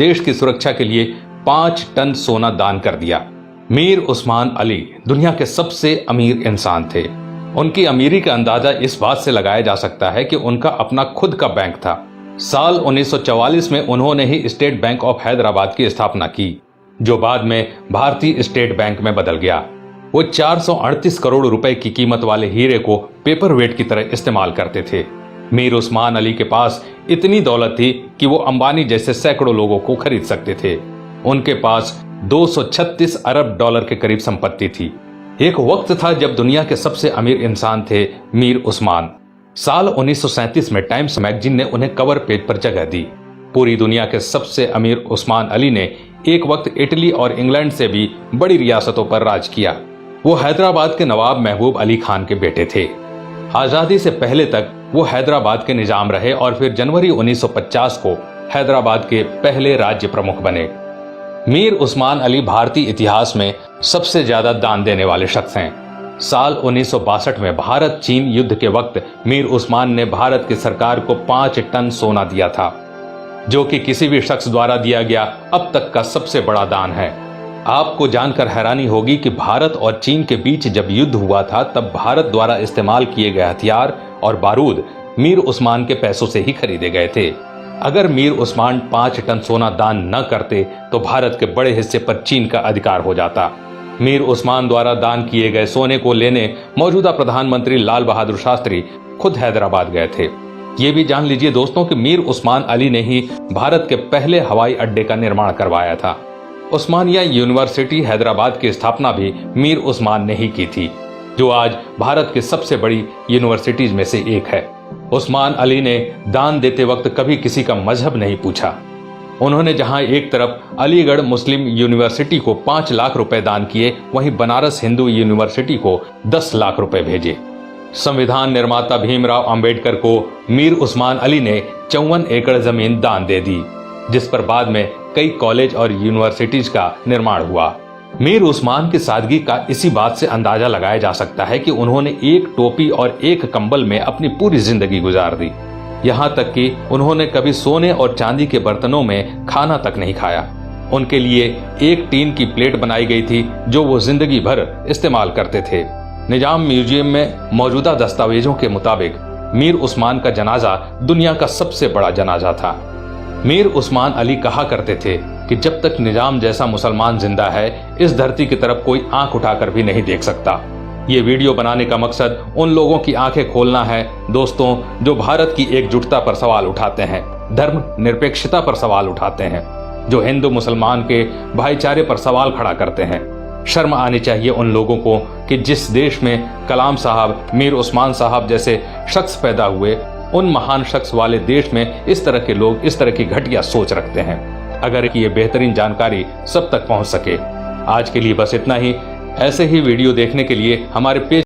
देश की सुरक्षा के लिए 5 टन सोना दान कर दिया। मीर उस्मान अली दुनिया के सबसे अमीर इंसान थे। उनकी अमीरी का अंदाजा इस बात से लगाया जा सकता है कि उनका अपना खुद का बैंक था। साल 1944 में उन्होंने ही स्टेट बैंक ऑफ हैदराबाद की स्थापना की, जो बाद में भारतीय स्टेट बैंक में बदल गया। वो 438 करोड़ रुपए की कीमत वाले हीरे को पेपर वेट की तरह इस्तेमाल करते थे। मीर उस्मान अली के पास इतनी दौलत थी कि वो अंबानी जैसे सैकड़ों लोगों को खरीद सकते थे। उनके पास 236 अरब डॉलर के करीब संपत्ति थी। एक वक्त था जब दुनिया के सबसे अमीर इंसान थे मीर उस्मान। साल 1937 में टाइम्स मैगजीन ने उन्हें कवर पेज पर जगह दी। पूरी दुनिया के सबसे अमीर उस्मान अली ने एक वक्त इटली और इंग्लैंड से भी बड़ी रियासतों पर राज किया। वो हैदराबाद के नवाब महबूब अली खान के बेटे थे। आजादी से पहले तक वो हैदराबाद के निजाम रहे और फिर जनवरी 1950 को हैदराबाद के पहले राज्य प्रमुख बने। मीर उस्मान अली भारतीय इतिहास में सबसे ज्यादा दान देने वाले शख्स हैं। साल 1962 में भारत चीन युद्ध के वक्त मीर उस्मान ने भारत की सरकार को 5 टन सोना दिया था, जो कि किसी भी शख्स द्वारा दिया गया अब तक का सबसे बड़ा दान है। आपको जानकर हैरानी होगी कि भारत और चीन के बीच जब युद्ध हुआ था तब भारत द्वारा इस्तेमाल किए गए हथियार और बारूद मीर उस्मान के पैसों से ही खरीदे गए थे। अगर मीर उस्मान 5 टन सोना दान न करते तो भारत के बड़े हिस्से पर चीन का अधिकार हो जाता। मीर उस्मान द्वारा दान किए गए सोने को लेने मौजूदा प्रधानमंत्री लाल बहादुर शास्त्री खुद हैदराबाद गए थे। ये भी जान लीजिए दोस्तों कि मीर उस्मान अली ने ही भारत के पहले हवाई अड्डे का निर्माण करवाया था। उस्मानिया यूनिवर्सिटी हैदराबाद की स्थापना भी मीर उस्मान ने ही की थी, जो आज भारत की सबसे बड़ी यूनिवर्सिटीज में से एक है। उस्मान अली ने दान देते वक्त कभी किसी का मजहब नहीं पूछा। उन्होंने जहां एक तरफ अलीगढ़ मुस्लिम यूनिवर्सिटी को 5 लाख रुपए दान किए, वहीं बनारस हिंदू यूनिवर्सिटी को 10 लाख रुपए भेजे। संविधान निर्माता भीमराव अंबेडकर को मीर उस्मान अली ने 54 एकड़ जमीन दान दे दी, जिस पर बाद में कई कॉलेज और यूनिवर्सिटीज का निर्माण हुआ। मीर उस्मान की सादगी का इसी बात से अंदाजा लगाया जा सकता है कि उन्होंने एक टोपी और एक कंबल में अपनी पूरी जिंदगी गुजार दी। यहाँ तक कि उन्होंने कभी सोने और चांदी के बर्तनों में खाना तक नहीं खाया। उनके लिए एक टीन की प्लेट बनाई गई थी, जो वो जिंदगी भर इस्तेमाल करते थे। निजाम म्यूजियम में मौजूदा दस्तावेजों के मुताबिक मीर उस्मान का जनाजा दुनिया का सबसे बड़ा जनाजा था। मीर उस्मान अली कहा करते थे कि जब तक निजाम जैसा मुसलमान जिंदा है, इस धरती की तरफ कोई आंख उठाकर भी नहीं देख सकता। ये वीडियो बनाने का मकसद उन लोगों की आंखें खोलना है दोस्तों, जो भारत की एकजुटता पर सवाल उठाते हैं, धर्म निरपेक्षता पर सवाल उठाते हैं, जो हिंदू मुसलमान के भाईचारे पर सवाल खड़ा करते हैं। शर्म आनी चाहिए उन लोगों को कि जिस देश में कलाम साहब, मीर उस्मान साहब जैसे शख्स पैदा हुए, उन महान शख्स वाले देश में इस तरह के लोग इस तरह की घटिया सोच रखते हैं। अगर ये बेहतरीन जानकारी सब तक पहुंच सके। आज के लिए बस इतना ही। ऐसे ही वीडियो देखने के लिए हमारे पेज